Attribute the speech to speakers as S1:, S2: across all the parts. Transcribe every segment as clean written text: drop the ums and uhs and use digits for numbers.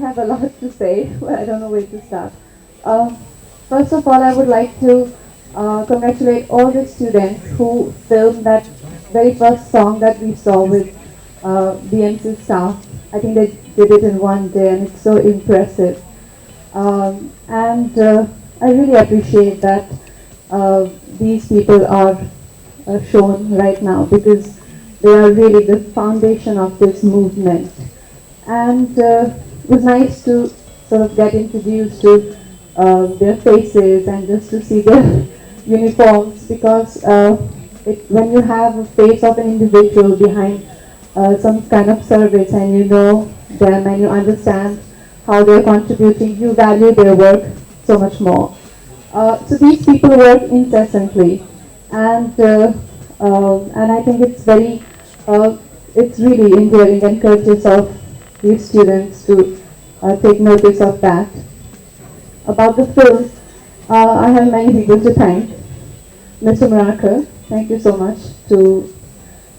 S1: have a lot to say, but I don't know where to start. Um, First of all, I would like to congratulate all the students who filmed that very first song that we saw with BMC staff. I think they did it in one day, and it's so impressive. And I really appreciate that these people are shown right now because they are really the foundation of this movement. And it was nice to sort of get introduced to their faces and just to see their uniforms because when you have a face of an individual behind some kind of service and you know them and you understand how they're contributing, you value their work so much more. So these people work incessantly, and I think it's really endearing and courteous of these students to take notice of that. About the film, I have many people to thank. Mr. Murakar, thank you so much to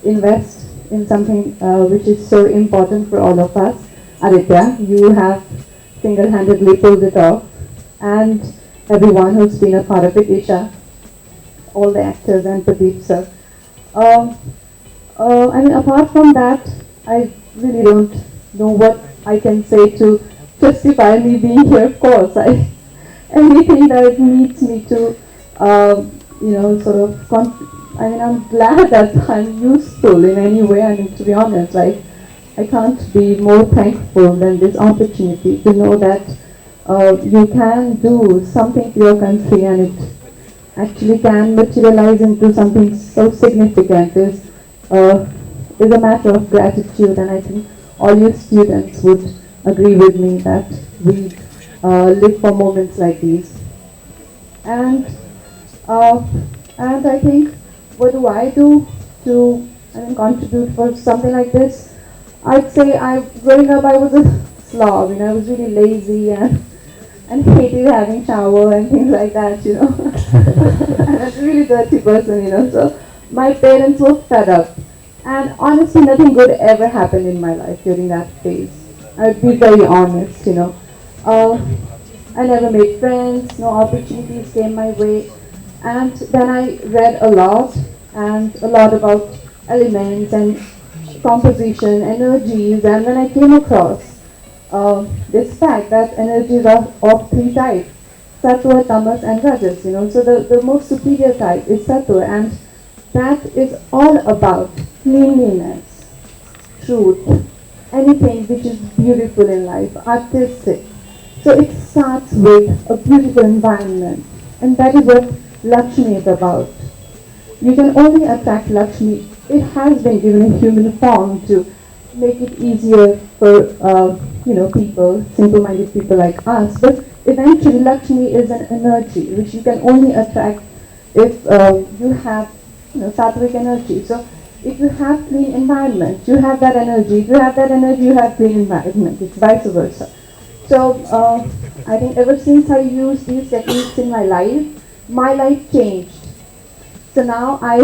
S1: invest in something which is so important for all of us. Aditya, you have single-handedly pulled it off, and everyone who's been a part of it, Isha, all the actors and Pradeep sir. Um, I mean, apart from that, I really don't know what I can say to justify me being here. Of course, anything that needs me to, sort of. I mean, I'm glad that I'm useful in any way. I mean, to be honest, like I can't be more thankful than this opportunity to know that you can do something to your country and it actually can materialize into something so significant is a matter of gratitude, and I think all you students would agree with me that we live for moments like these. And and I think what do I do to contribute for something like this? I'd say growing up I was a slob, I was really lazy and hated having shower and things like that, and I was a really dirty person, so my parents were fed up. And honestly, nothing good ever happened in my life during that phase. I'd be very honest. I never made friends, no opportunities came my way. And then I read a lot about elements and composition, energies, and then I came across this fact that energies are of three types: sattva, tamas, and rajas. So the most superior type is sattva, and that is all about cleanliness, truth, anything which is beautiful in life, artistic. So it starts with a beautiful environment, and that is what Lakshmi is about. You can only attract Lakshmi. It has been given in human form to make it easier for people, simple-minded people like us. But eventually, Lakshmi is an energy which you can only attract if you have sattvic energy. So if you have clean environment, you have that energy. If you have that energy, you have clean environment. It's vice versa. So I think ever since I used these techniques in my life changed. So now I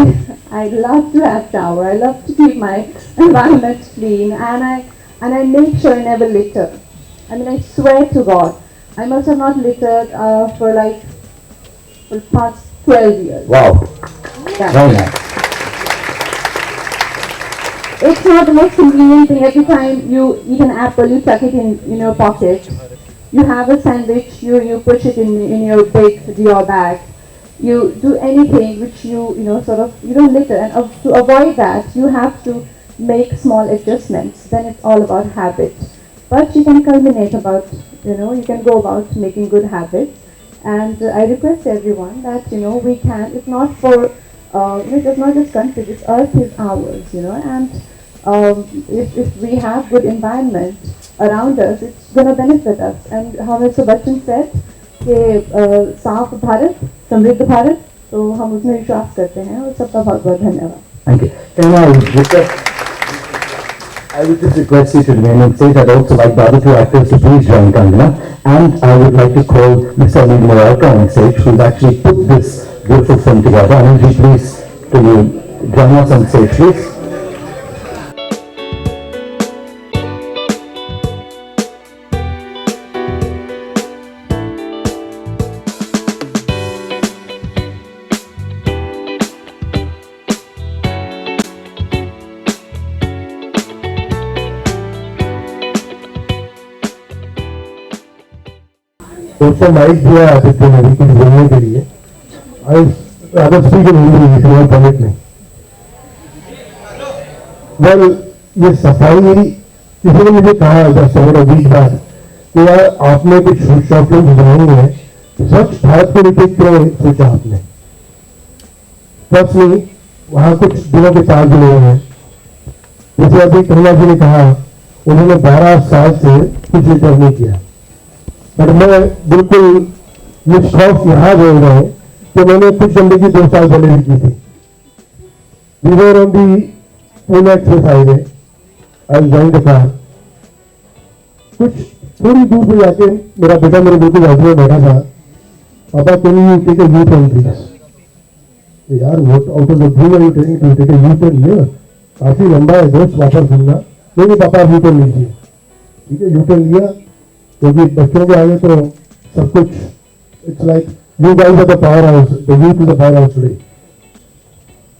S1: love to have shower. I love to keep my environment clean, and I make sure I never litter. I mean, I swear to God, I must have not littered for the past 12 years.
S2: Wow.
S1: Yeah.
S2: Very nice.
S1: It's not the most convenient thing. Every time you eat an apple, you tuck it in your pocket. You have a sandwich, you push it in your big Dior bag. You do anything which you don't litter, and to avoid that, you have to make small adjustments. Then it's all about habit. But you can culminate you can go about making good habits. And I request everyone that, we can, if not for, it's not just country, this earth is ours, and if we have good environment around us, it's going to benefit us. And how Mr. Bachchan said, कि साफ भारत समृद्ध भारत, तो हम उसमें विश्वास करते हैं और सबका बहुत बहुत धन्यवाद.
S2: Thank you. I would just request you to remain on stage. I'd also like the other two actors to please join Kangana. And I would like to call Mr. Anil Moralka on stage, who's actually put this beautiful film together. Anil, please, can you join us on stage, please?
S3: उसको mic दिया आदित्य ने भी कुछ बोलने के लिए। आई rather speak in English if you won't permit me. Well, ये सफाई किसी ने मुझे कहा दस साल बीच बाद कि यार आपने कुछ शॉपिंग बनाई है, स्वच्छ भारत को रिपीट क्यों सोचा आपने? पर्सनली वहाँ कुछ दिनों के चार्ज लिए हैं, जैसे अभी कन्हैया जी ने कहा उन्होंने 12 साल से कुछ रिटर्न नहीं किया, पर मैं बिल्कुल निष्ठोक यहाँ बोल रहा हूँ कि मैंने कुछ गंदगी 2 साल पहले भी की थी। We were on the Pune Express highway. I was driving the car. कुछ थोड़ी दूर पे जाके मेरा बेटा मेरे बिल्कुल बाजू में बैठा था। Papa can you take a U turn please? यार what out of the blue are you taking to take a U turn here? काफी लंबा है दोस्त, वापस घूमना। नहीं पापा यू टर्न लीजिए। ठीक है, यू टर्न लिया क्योंकि बच्चों के आगे तो सब कुछ it's like you guys are the power house, the youth is the power house today.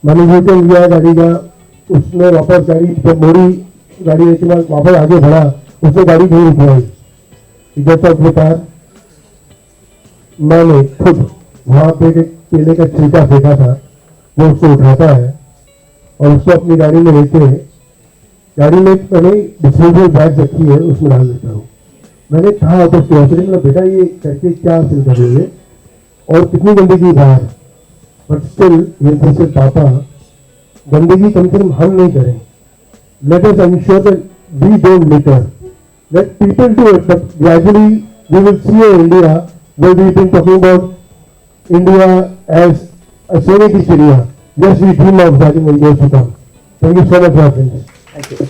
S3: मैंने यू टर्न लिया गाड़ी का, उसने वापस गाड़ी जब मोड़ी गाड़ी एक बार वापस आगे बढ़ा, उसने गाड़ी नहीं रुकवाई। कार मैंने खुद वहां पे एक केले का छिलका फेंका था, वो उसको उठाता है और उसको अपनी गाड़ी में लेके गाड़ी में मैंने डिस्पोजेबल बैग रखी है उसमें डाल देता हूँ। मैंने कहा तो क्यूरियोसिटी में बेटा ये करके क्या हासिल कर रहे और कितनी गंदगी बाहर, बट स्टिल ये पापा गंदगी कम से कम हम नहीं करें। Let us ensure that we don't litter, let people do it, but gradually we will see in India where we've been talking about India as a sanitary area. Yes, we dream of that in the years to come. Thank you so much, my friends.
S2: Thank you.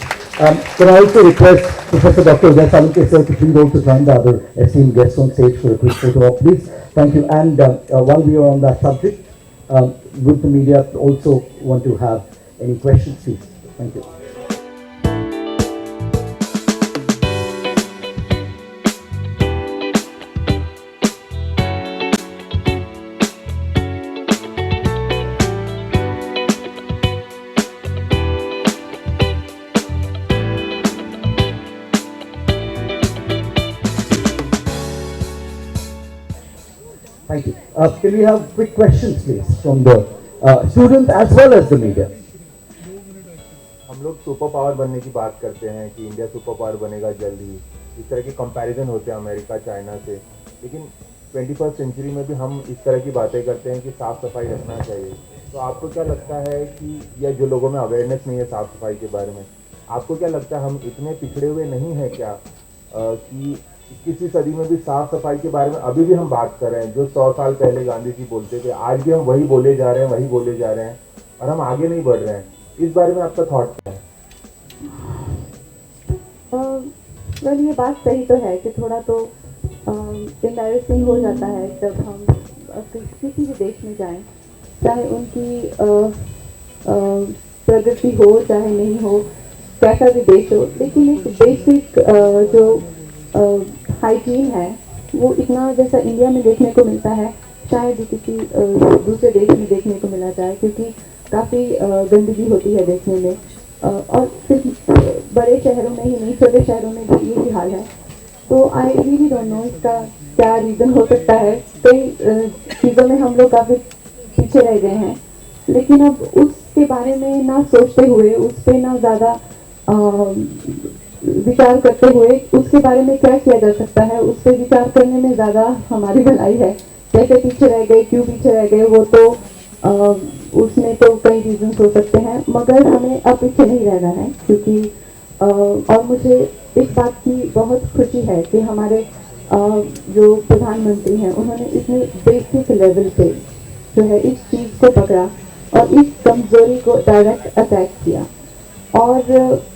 S2: Can I also request Professor Dr. Uday Salunke sir to please also join the other esteemed guests on stage for a quick photo op, please. Thank you. And while we are on that subject, would the media also want to have any questions, please? Thank you. Thank you. Can we have quick questions, please, from the students as well as the media?
S4: हम लोग super power बनने की बात करते हैं कि India super power बनेगा जल्दी, इस तरह के कंपैरिजन होते हैं अमेरिका चाइना से, लेकिन 21st सेंचुरी में भी हम इस तरह की बातें करते हैं कि साफ़ सफाई रखना चाहिए। तो आपको क्या लगता है कि या जो लोगों में अवेयरनेस नहीं है साफ़ सफाई के बारे में, आपको क्या लगता है हम इतने पिछड़े हुए नहीं हैं क्या कि 21वीं सदी में भी साफ़ सफाई के बारे में अभी भी हम बात कर रहे हैं? जो 100 साल पहले गांधी जी बोलते थे, आज भी हम वही बोले जा रहे हैं और हम आगे नहीं बढ़ रहे हैं। इस बारे में आपका थॉट क्या है?
S1: वेल ये बात सही तो है कि थोड़ा तो एम्बैरेसिंग हो जाता है जब हम किसी भी देश में जाएं, चाहे उनकी प्रगति हो चाहे नहीं हो, कैसा भी देश हो, लेकिन एक बेसिक जो हाइजीन है वो इतना जैसा इंडिया में देखने को मिलता है शायद ही किसी दूसरे देश में देखने को मिला जाए, क्योंकि काफ़ी गंदगी होती है देखने में। और सिर्फ बड़े शहरों में ही नहीं, छोटे शहरों में भी यही हाल है। तो आई रियली डोंट नो इसका क्या रीज़न हो सकता है। कई चीज़ों में हम लोग काफ़ी पीछे रह गए हैं, लेकिन अब उसके बारे में ना सोचते हुए, उस पर ना ज़्यादा विचार करते हुए उसके बारे में क्या किया जा सकता है, उस पर विचार करने में ज़्यादा हमारी भलाई है। कैसे पीछे रह गए, क्यों पीछे रह गए, वो तो उसमें तो कई रीजन हो सकते हैं, मगर हमें अब पीछे नहीं रहना है। क्योंकि और मुझे इस बात की बहुत खुशी है कि हमारे जो प्रधानमंत्री हैं उन्होंने इतने बेसिक लेवल पे जो है इस चीज़ को पकड़ा और इस कमजोरी को डायरेक्ट अटैक किया। और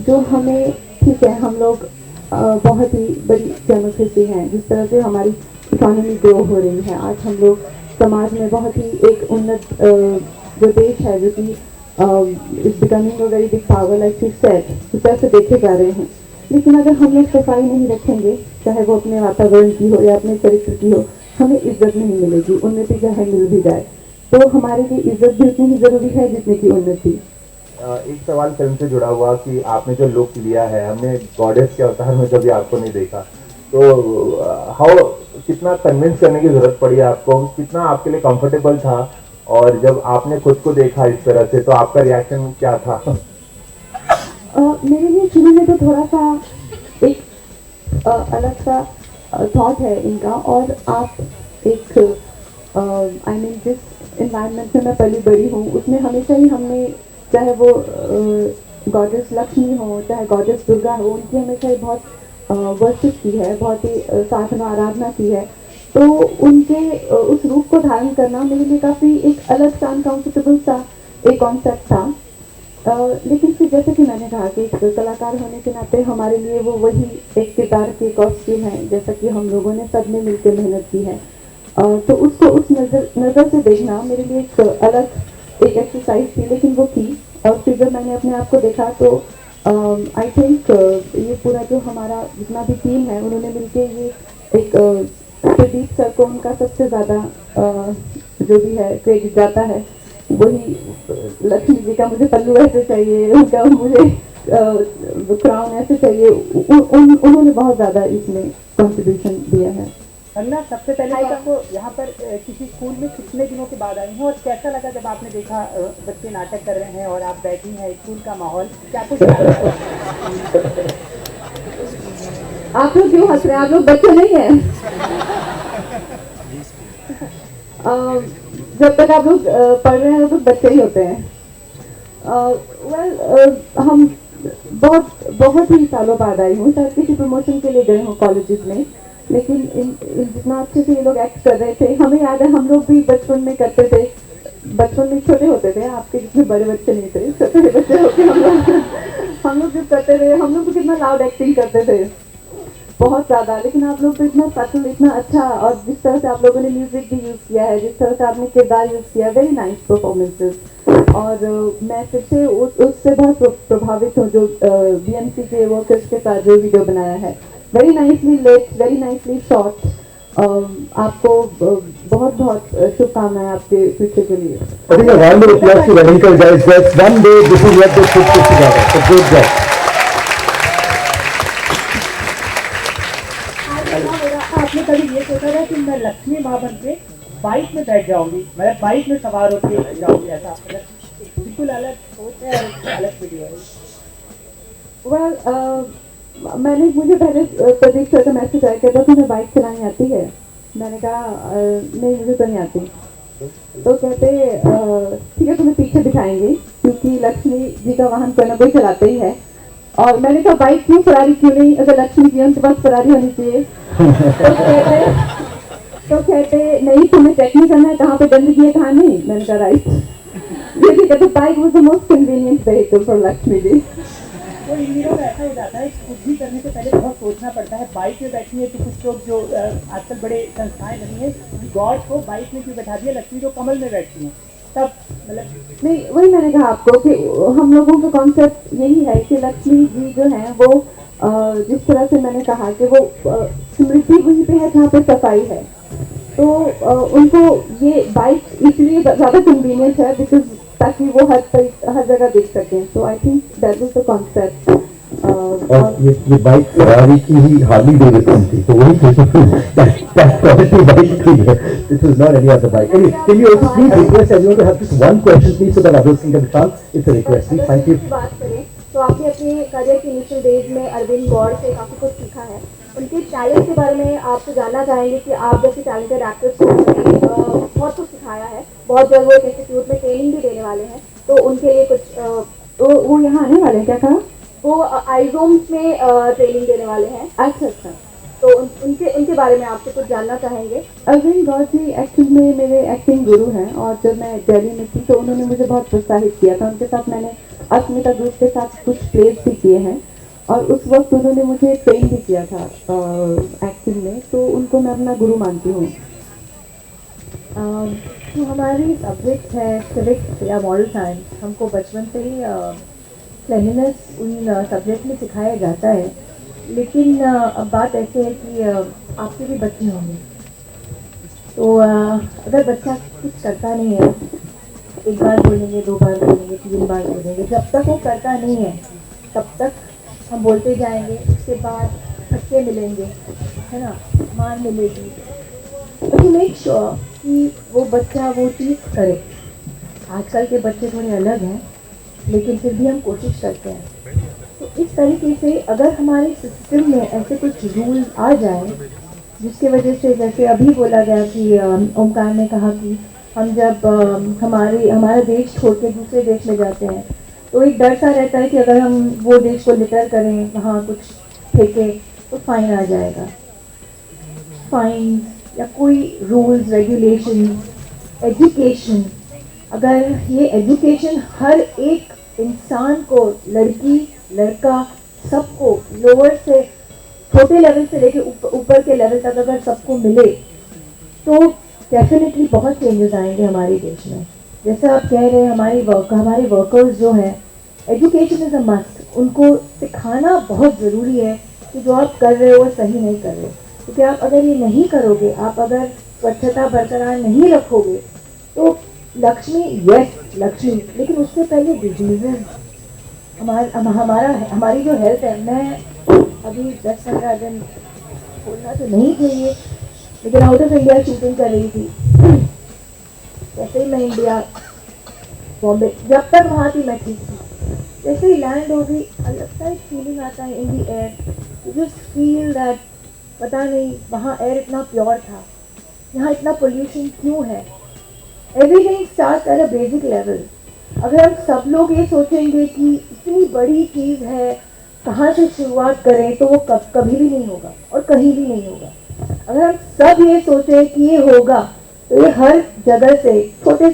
S1: जो हमें, ठीक है, हम लोग बहुत ही बड़ी डेमोक्रेसी है, जिस तरह से हमारी इकोनॉमी ग्रो हो रही है, आज हम लोग समाज में बहुत ही एक उन्नत जो देश है, जो कि is becoming a very big power like she said, उस तरह से देखे जा रहे हैं। लेकिन अगर हम लोग सफाई नहीं रखेंगे, चाहे वो अपने वातावरण की हो या अपने चरित्र की हो, हमें इज्जत नहीं मिलेगी। उन्नति चाहे मिल भी जाए तो हमारे लिए इज्जत भी उतनी ही जरूरी है जितनी की उन्नति।
S4: एक सवाल फिल्म से जुड़ा हुआ कि आपने जो लुक लिया है, हमने गॉडेस के अवतार में कभी आपको नहीं देखा, तो हाउ कितना कन्विंस करने की जरूरत पड़ी आपको, कितना आपके लिए कंफर्टेबल था, और जब आपने खुद को देखा इस तरह से तो आपका रिएक्शन क्या था?
S1: मेरे लिए शुरू में तो थोड़ा सा एक अलग सा थॉट है इनका, और आप एक आई मीन जिस इन्वायरमेंट में मैं पली बड़ी हूँ उसमें हमेशा ही हमने, चाहे वो गॉडेस लक्ष्मी हो चाहे गॉडेस दुर्गा हो, उनकी हमेशा ही बहुत वर्शिप की है, बहुत ही साधना आराधना की है। तो उनके उस रूप को धारण करना मेरे लिए काफ़ी एक अलग सा अनकम्फर्टेबल सा एक कॉन्सेप्ट था। लेकिन फिर जैसे कि मैंने कहा कि एक कलाकार होने के नाते हमारे लिए वो वही एक किरदार के कॉस्ट्यूम है, जैसा कि हम लोगों ने सब ने मिलकर मेहनत की है। तो उसको उस नज़र से देखना मेरे लिए एक अलग एक एक्सरसाइज थी, लेकिन वो की। और फिर जब मैंने अपने आप को देखा तो आई थिंक ये पूरा जो हमारा जितना भी टीम है उन्होंने मिलके ये एक प्रदीप सर को उनका सबसे ज़्यादा जो भी है क्रेडिट जाता है, वही लक्ष्मी जी का मुझे पल्लू ऐसे चाहिए, उनका मुझे क्राउन ऐसे चाहिए, उन्होंने बहुत ज़्यादा इसमें कंट्रीब्यूशन दिया है।
S5: कंगना, सबसे पहले तो आपको यहाँ पर किसी स्कूल में कितने दिनों के बाद आई हैं और कैसा लगा जब आपने देखा बच्चे नाटक कर रहे हैं और आप बैठी हैं, स्कूल का माहौल क्या कुछ?
S1: आप लोग क्यों हंस रहे हैं? आप लोग बच्चे नहीं हैं। जब तक आप लोग पढ़ रहे हैं तो बच्चे ही होते हैं। हम बहुत ही सालों बाद आई हूँ, शायद किसी प्रमोशन के लिए गए हूँ कॉलेजेस में, लेकिन जितना अच्छे से ये लोग एक्ट कर रहे थे, हमें याद है हम लोग भी बचपन में करते थे। बचपन में छोटे होते थे, आपके जितने बड़े बच्चे नहीं थे, छोटे बच्चे होते हम लोग जब करते थे, हम लोग तो कितना लाउड एक्टिंग करते थे, बहुत ज़्यादा। लेकिन आप लोग तो इतना सटल, इतना अच्छा, और जिस तरह से आप लोगों ने म्यूजिक भी यूज़ किया है, जिस तरह से आपने किरदार यूज़ किया, वेरी नाइस परफॉर्मेंसेस। और मैं फिर से उससे बहुत प्रभावित हूँ जो BMC के वर्कर्स के साथ जो वीडियो बनाया है, very nicely lit, very nicely shot. आपको बहुत बहुत शुभकामनाएं आपके फ्यूचर के लिए।
S2: I think a round of applause to the anchor guys. That's one day this is what they put together. So good job.
S5: आपने कभी ये सोचा था कि मैं लक्ष्मी माँ बन के बाइक में बैठ जाऊंगी, मतलब बाइक में सवार होकर जाऊंगी, ऐसा बिल्कुल अलग सोच है और अलग वीडियो है?
S1: मुझे पहले प्रदीप सर का मैसेज आया, कहता तुम्हें बाइक चलानी आती है? मैंने कहा नहीं, मुझे तो नहीं आती। तो कहते ठीक है, तुम्हें पीछे दिखाएंगे, क्योंकि लक्ष्मी जी का वाहन कोई ना कोई चलाते ही है। और मैंने कहा बाइक क्यों, फरारी क्यों नहीं? अगर लक्ष्मी जी उनके पास फरारी होनी चाहिए। तो कहते नहीं, तुम्हें चेक नहीं करना है कहाँ पे गंदगी है कहाँ नहीं। मैंने कहा राइट, ये ठीक है। तो bike was the most convenient vehicle for Lakshmi ji.
S5: तो इन दिनों में ऐसा हो जाता है, कुछ भी करने से पहले बहुत सोचना पड़ता है। बाइक में बैठी है तो कुछ लोग जो आजकल बड़े संस्थाएं बनी है, गॉड को बाइक में क्यों बैठा दिया, लक्ष्मी जो कमल में बैठती हैं, तब मतलब
S1: नहीं, वही मैंने कहा आपको कि हम लोगों का कॉन्सेप्ट यही है कि लक्ष्मी जी जो है वो जिस तरह से मैंने कहा कि वो स्मृति वहीं पे है जहाँ पे सफाई है। तो उनको ये बाइक इसलिए ज़्यादा कन्वीनियंट है बिकॉज ताकि वो हर जगह देख सकें। तो I think that was the concept.
S2: और ये बाइक फरारी की ही हार्ली डेविडसन थी, तो वही क्वालिटी बाइक थी। This was not any other bike. Anyway, can you also please request everyone to have just one question, please, so that others can get a chance? It's a request, please. Thank you.
S6: बात करें तो आपने अपने career के initial days में अरविंद गौड़ से काफ़ी कुछ सीखा है। उनके टैलेंट के बारे में आपसे जानना चाहेंगे कि आप जैसे टैलेंटेड एक्टर्स को उन्होंने बहुत कुछ सिखाया है, बहुत जल्द वो एक इंस्टीट्यूट में ट्रेनिंग भी देने वाले हैं, तो उनके लिए कुछ
S1: वो यहाँ आने वाले हैं, क्या कहा?
S6: वो आईजोम्स में ट्रेनिंग देने वाले हैं।
S1: अच्छा।
S6: तो उनके बारे में आपसे कुछ जानना चाहेंगे।
S1: अरविंद गौड़ जी एक्चुअली में मेरे एक्टिंग गुरु हैं, और जब मैं दिल्ली में थी तो उन्होंने मुझे बहुत प्रोत्साहित किया था। उनके साथ मैंने अस्मिता ग्रुप के साथ कुछ प्लेस भी किए हैं, और उस वक्त उन्होंने मुझे ट्रेन भी किया था एक्टिंग में, तो उनको मैं अपना गुरु मानती हूँ।
S7: तो हमारी सब्जेक्ट है सिविक्स या मॉरल साइंस, हमको बचपन से ही क्लेanलीनेस उन सब्जेक्ट में सिखाया जाता है। लेकिन अब बात ऐसे है कि आपके भी बच्चे होंगे, तो अगर बच्चा कुछ करता नहीं है, एक बार बोलेंगे, 2 बार बोलेंगे, 3 बार बोलेंगे, जब तक वो करता नहीं है तब तक हम बोलते जाएंगे। उसके बाद धक्के मिलेंगे, है ना, मार मिलेगी, टू मेक श्योर कि वो बच्चा वो चीज़ करे। आजकल के बच्चे थोड़े अलग हैं, लेकिन फिर भी हम कोशिश करते हैं। तो इस तरीके से अगर हमारे सिस्टम में ऐसे कुछ रूल आ जाए जिसके वजह से, जैसे अभी बोला गया कि ओमकार ने कहा कि हम जब हमारा देश छोड़ के दूसरे देश में जाते हैं तो एक डर सा रहता है कि अगर हम वो देश को लिटर करें, वहाँ कुछ फेंके तो फाइन आ जाएगा। फाइन या कोई रूल्स रेगुलेशन, एजुकेशन, अगर ये एजुकेशन हर एक इंसान को, लड़की लड़का सबको, लोअर से छोटे लेवल से लेके ऊपर के लेवल तक अगर सबको मिले तो डेफिनेटली बहुत चेंजेस आएंगे हमारे देश में। जैसे आप कह रहे हैं, हमारे वर्कर्स जो हैं, एजुकेशन इज़ अ मस्ट। उनको सिखाना बहुत ज़रूरी है कि जो आप कर रहे हो वो सही नहीं कर रहे, क्योंकि आप अगर ये नहीं करोगे, आप अगर स्वच्छता बरकरार नहीं रखोगे तो लक्ष्मी, यस लक्ष्मी, लेकिन उससे पहले डिजीजेज, हमारी जो हेल्थ है, मैं अभी 10-15 दिन बोलना तो नहीं चाहिए, लेकिन आउट ऑफ इंडिया शूटिंग कर रही थी। जैसे ही मैं इंडिया बॉम्बे, जब तक वहाँ थी मैं ठीक थी, जैसे ही लैंड हो गई अलग सा एक फीलिंग आता है in the air, you just feel that पता नहीं वहाँ एयर इतना प्योर था, यहाँ इतना पोल्यूशन क्यों है। Everything starts at a basic level. अगर हम सब लोग ये सोचेंगे कि इतनी बड़ी चीज़ है, कहाँ से शुरुआत करें, तो वो कभी भी नहीं होगा और कहीं भी नहीं होगा। अगर हम सब ये सोचें कि ये होगा, तो ये हर जगह से छोटे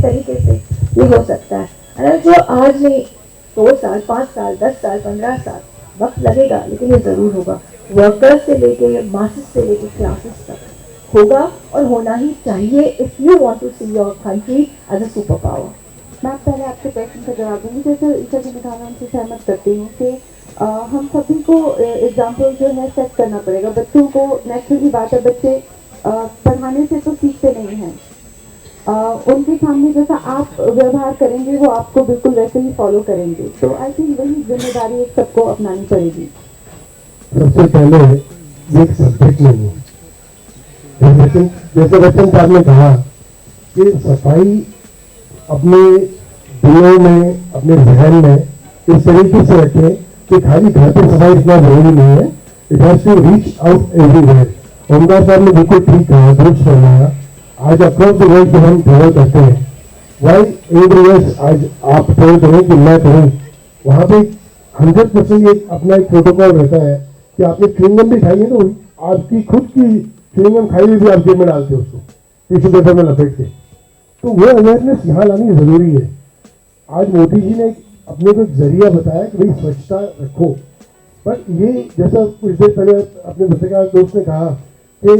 S7: तरीके से ये हो सकता है। अगर जो आज नहीं, 2 साल, 5 साल, 10 साल, 15 साल वक्त लगेगा, लेकिन ये ज़रूर होगा। वर्कर्स से लेके मासेस से लेके क्लासेस तक होगा और होना ही चाहिए if you want to see your country as a super power.
S1: मैं पहले आपके प्रश्न का जवाब दूँगी। जैसे ईशा जी ने कहा, मैं उनसे सहमत करती हूँ कि हम सभी को एग्जाम्पल जो है सेट करना पड़ेगा। बच्चों को नेचुरली बात है, बच्चे पढ़ाने से तो सीखते नहीं हैं, उनके सामने जैसा आप व्यवहार करेंगे वो आपको बिल्कुल वैसे ही फॉलो करेंगे। तो आई थिंक वही जिम्मेदारी एक सबको अपनानी पड़ेगी।
S3: सबसे पहले एक सब्जेक्ट नहीं है, जैसे बच्चन साहब ने कहा कि सफाई अपने दिलों में, अपने जहन में इस तरीके से रखें कि खाली घर पे सफाई इतना जरूरी नहीं है, it has to reach out everywhere. Omkar साहब ने बिल्कुल ठीक कहा, दुरुस्त फरमाया। आज अक्रॉस द वर्ल्ड जब हम ट्रेवल करते हैं, वाई एवरीवेयर आज आप ट्रेवल करें कि मैं करूँ, वहाँ पे 100% एक अपना एक प्रोटोकॉल रहता है कि आपने च्युइंगम भी खाई है तो आपकी खुद की च्युइंगम खाई हुई भी आप जेब में डालते हो, उसको टिश्यू पेपर में लपेट के। तो वो अवेयरनेस यहाँ लानी जरूरी है। आज मोदी जी ने अपने को एक जरिया बताया कि भाई स्वच्छता रखो, बट ये जैसा कुछ देर पहले अपने पत्रकार दोस्त ने कहा कि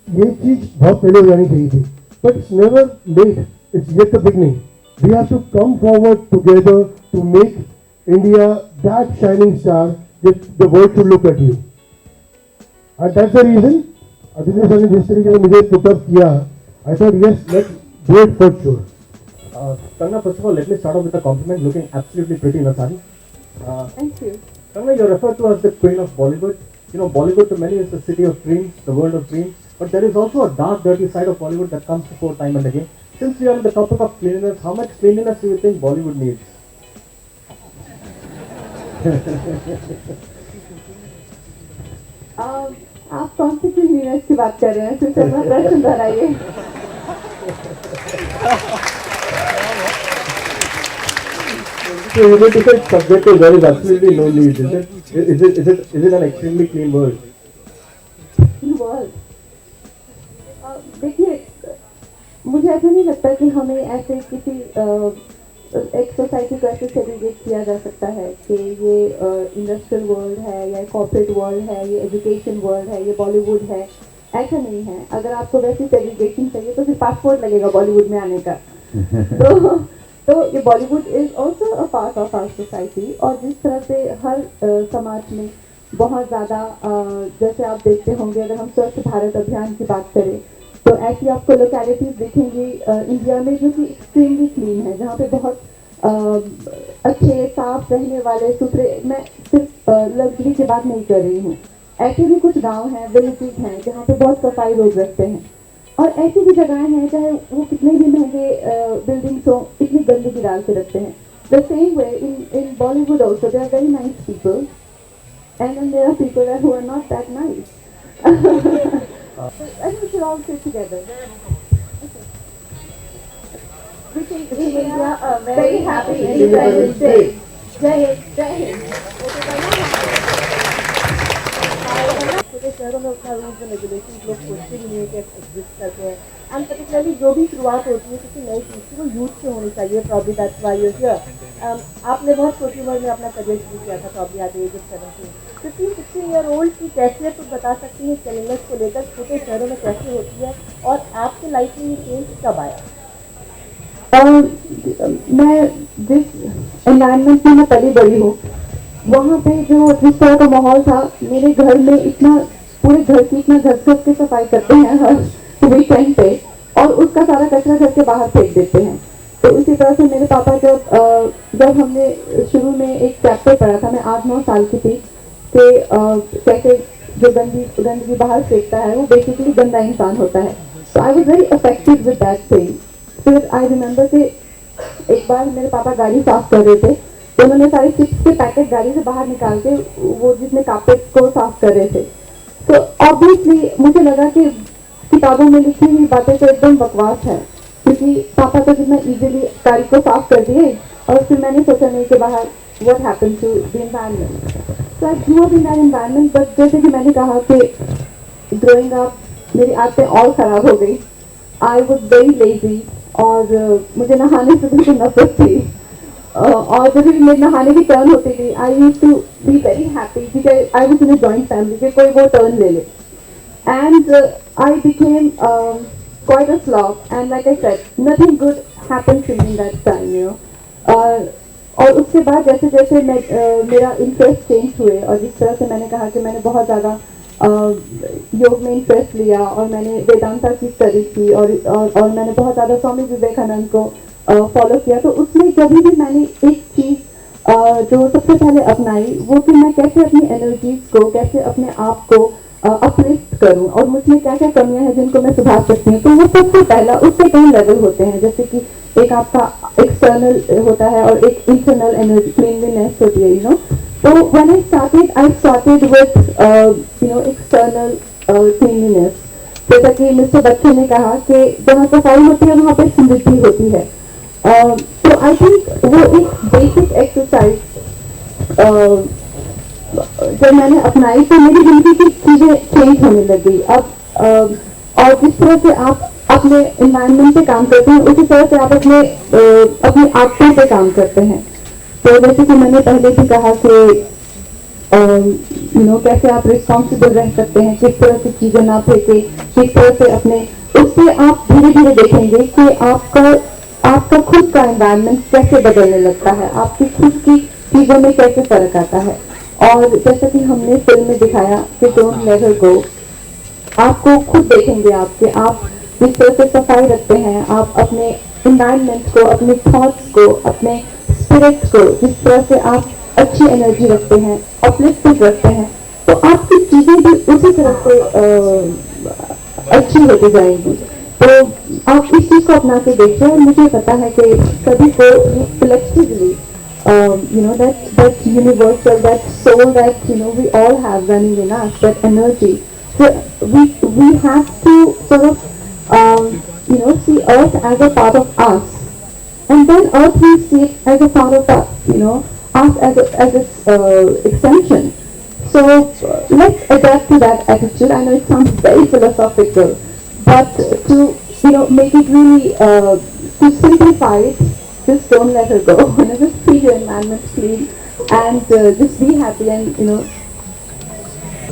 S3: ये चीज बहुत पहले हो जानी चाहिए थी, but it's never late, it's just the beginning. We have to come forward together to make India that shining star that the world should look at you. And that's the reason Aditya sir ने जिस तरीके से मुझे put up किया, I thought yes, let's do it for sure.
S2: Kangana, first of all, let me start off with a compliment, looking absolutely pretty in a sari.
S1: Thank you.
S2: Kangana, you're referred to as the queen of Bollywood. You know, Bollywood to many is the city of dreams, the world of dreams. But there is also a dark, dirty side of Bollywood that comes before time and again. Since we are on the topic of cleanliness, how much cleanliness do you think Bollywood needs?
S1: आप कौन सी cleanliness की बात कर रहे हैं? फिर से अपना प्रश्न दोहराइए।
S2: So you going to say subjective, there is absolutely no need, is it? Is it an extremely clean world?
S1: World, देखिए, मुझे ऐसा नहीं लगता कि हमें ऐसे किसी एक सोसाइटी को ऐसे सेग्रीगेट किया जा सकता है कि ये इंडस्ट्रियल वर्ल्ड है या कॉर्पोरेट वर्ल्ड है, ये एजुकेशन वर्ल्ड है, ये बॉलीवुड है। ऐसा नहीं है। अगर आपको वैसी सेग्रीगेशन चाहिए तो फिर पासपोर्ट लगेगा बॉलीवुड में आने का। तो ये Bollywood is also a part of our society. और जिस तरह से हर समाज में बहुत ज़्यादा, जैसे आप देखते होंगे, अगर हम स्वच्छ भारत अभियान की बात करें तो ऐसी आपको लोकेलिटीज दिखेंगी इंडिया में जो कि एक्सट्रीमली क्लीन है, जहाँ पे बहुत अच्छे साफ रहने वाले सुथरे, मैं सिर्फ लग्जरी की बात नहीं कर रही हूँ, ऐसे भी कुछ गांव हैं, विलेजेस हैं जहाँ पे बहुत सफाई लोग रखते हैं, और ऐसी भी जगहें हैं चाहे वो कितने भी महंगे बिल्डिंग्स हो, इतनी गंदगी डाल के रखते हैं. The same way in Bollywood also there are very nice people, and then there are people who are not that nice. I think we should all sit together. Wishing India a very happy Independence Day. Jai Hind, Jai Hind.
S6: छोटे शहरों में उतना rules and regulation लोग सोचते भी नहीं है कि एग्जिस्ट करते हैं. एंड पर्टिकुलरली जो भी शुरुआत होती है किसी नई चीज़ की, वो यूथ से होनी चाहिए. Probably that's why you here. आपने बहुत छोटी उम्र में अपना करियर शुरू किया था, probably at age of 17. 15-16 year old की कैफियत कुछ बता सकती है क्लीननेस को लेकर छोटे शहरों में कैसे होती है, और आपके लाइफ में ये चेंज कब आया?
S1: मैं जिस एनवायरनमेंट में मैं पली बड़ी हूँ, वहाँ पे जो जिस तरह का माहौल था, मेरे घर में इतना, पूरे घर की इतना घस घस के सफाई करते हैं हर वीकेंड पे, और उसका सारा कचरा घर के बाहर फेंक देते हैं. तो इसी तरह से मेरे पापा जब हमने शुरू में एक चैप्टर पढ़ा था, मैं 8-9 साल की थी, कि कैसे जो गंदगी बाहर फेंकता है वो बेसिकली गंदा इंसान होता है. तो I was very affected with that thing. फिर आई रिमेंबर कि एक बार मेरे पापा गाड़ी साफ कर रहे थे, तो उन्होंने सारे चिप्स के पैकेट गाड़ी से बाहर निकाल के वो जिसमें कारपेट को साफ कर रहे थे. तो ऑब्वियसली मुझे लगा कि किताबों में लिखी हुई बातें तो एकदम बकवास है, क्योंकि पापा तो जितना इजीली गाड़ी को साफ कर दिए, और फिर मैंने सोचा नहीं कि बाहर what happen to the environment. So I grew up in that environment. But जैसे कि मैंने कहा कि ग्रोइंग अप मेरी आदतें और ख़राब हो गई. आई वॉज वेरी लेजी, और मुझे नहाने से बिल्कुल नफरत थी. और जब भी मेरे नहाने की टर्न होती थी, I used to be very happy because I was in a joint family कि कोई वो टर्न ले ले. And I became quite a slob, and like I said, nothing good happened to me in that time, you know. और उसके बाद जैसे जैसे मेरा इंटरेस्ट चेंज हुए, और जिस तरह से मैंने कहा कि मैंने बहुत ज़्यादा योग में इंटरेस्ट लिया, और मैंने वेदांता की स्टडी की, और मैंने बहुत ज़्यादा स्वामी विवेकानंद को फॉलो किया. तो उसमें कभी भी मैंने एक चीज़ जो सबसे पहले अपनाई, वो कि मैं कैसे अपनी एनर्जीज को, कैसे अपने आप को अपलिफ्ट करूं, और मुझमें क्या क्या कमियां हैं जिनको मैं सुधार सकती हूँ. तो वो सबसे पहला, उससे कई लेवल होते हैं, जैसे कि एक आपका एक्सटर्नल होता है और एक इंटरनल एनर्जी क्लीनलीनेस होती है, यू नो. तो when I started with you know external cleanliness. जैसा कि मिस्टर बच्चन ने कहा कि जहाँ सफाई होती है वहाँ पे समृद्धि होती है. तो आई थिंक वो एक बेसिक एक्सरसाइज जब मैंने अपनाई, तो मेरी जिंदगी की चीजें चेंज होने लगी. अब और जिस तरह से आप अपने एनवायरनमेंट पे काम करते हैं, उसी तरह से आप अपनी आदतों पे काम करते हैं. तो जैसे कि मैंने पहले भी कहा कि यू नो कैसे आप रिस्पॉन्सिबल रह सकते हैं, किस तरह से चीजें ना फेंके, किस तरह से अपने, उससे आप धीरे धीरे देखेंगे कि आपका खुद का एनवायरनमेंट कैसे बदलने लगता है, आपकी खुद की चीजों में कैसे फर्क आता है. और जैसा कि हमने फिल्म में दिखाया कि डोंट लेट हर गो, आपको खुद देखेंगे आपके, आप जिस तरह से सफाई रखते हैं, आप अपने एनवायरनमेंट को, अपने थॉट्स को, अपने स्पिरिट को, जिस तरह से आप अच्छी एनर्जी रखते हैं, अपलिफ्टेड रखते हैं, तो आपकी चीजें भी उसी तरह से अच्छी होती जाएंगी. तो आप इस चीज को अपना के देखिए, और मुझे पता है कि सभी को collectively you know that universal, that soul that you know we all have running in us, that energy. So we have to sort of you know see Earth as a part of us, and then Earth will see it as a part of us, you know, us as its extension. So let's adapt to that attitude. I know it sounds very philosophical, but to you know make it really to simplify it, just don't let her go. You know, just keep your environment clean, and just be happy, and you know.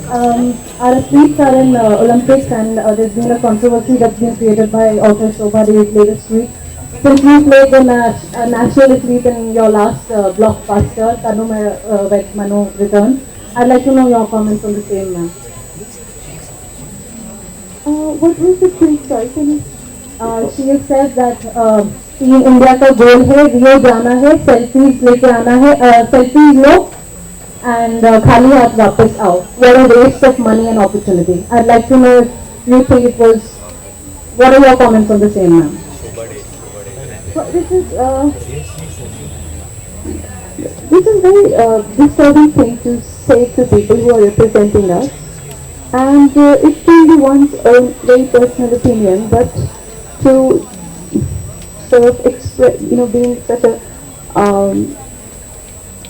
S7: Our athletes are in Olympics, and there's been a controversy that's been created by author Shobha Devi's latest tweet. Since you played the national athlete in your last blockbuster, Tanu Vet Mano Return, I'd like to know your comments on the same, ma'am.
S1: What was the tweet? Sorry, can you?
S7: She has said that team India का गोल है रियो जाना है, selfies लेके आना है, selfies low and खाली हाथ वापस आओ. What a waste of money and opportunity. I'd like to know if you think it was. What are your comments on the same, ma'am?
S1: So this is very disturbing thing to say to people who are representing us, and it can be one's own very personal opinion, but to sort of express, being such a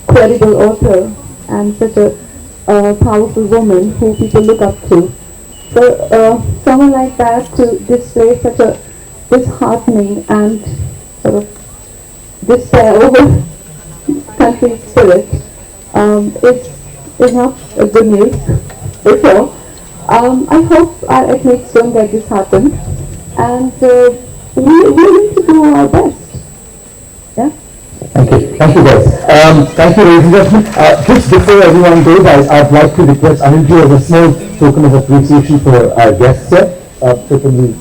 S1: credible author and such a powerful woman who people look up to, for someone like that to display such a disheartening and sort of despair over country's spirit is not a good news for sure. I hope our athletes don't get disheartened, and we need to do our best. Yeah.
S2: Thank you guys. Thank you ladies and gentlemen. Just before everyone goes, I'd like to request Anilji as a small token of appreciation for our guests here. So can we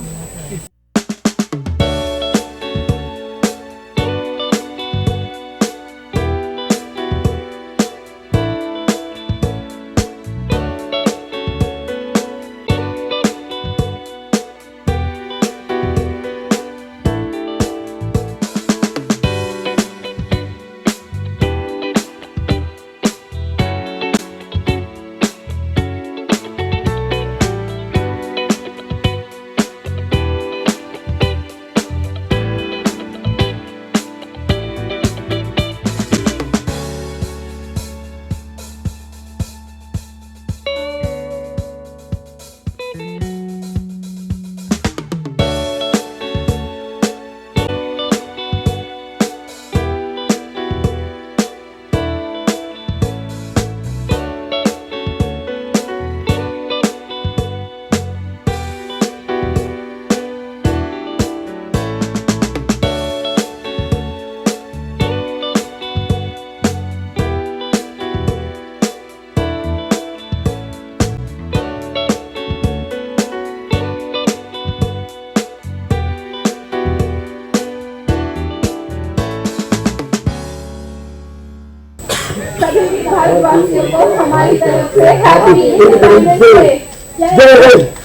S6: सभी भारतवासियों को हमारी तरफ से happy independence day.
S3: जय हिंद।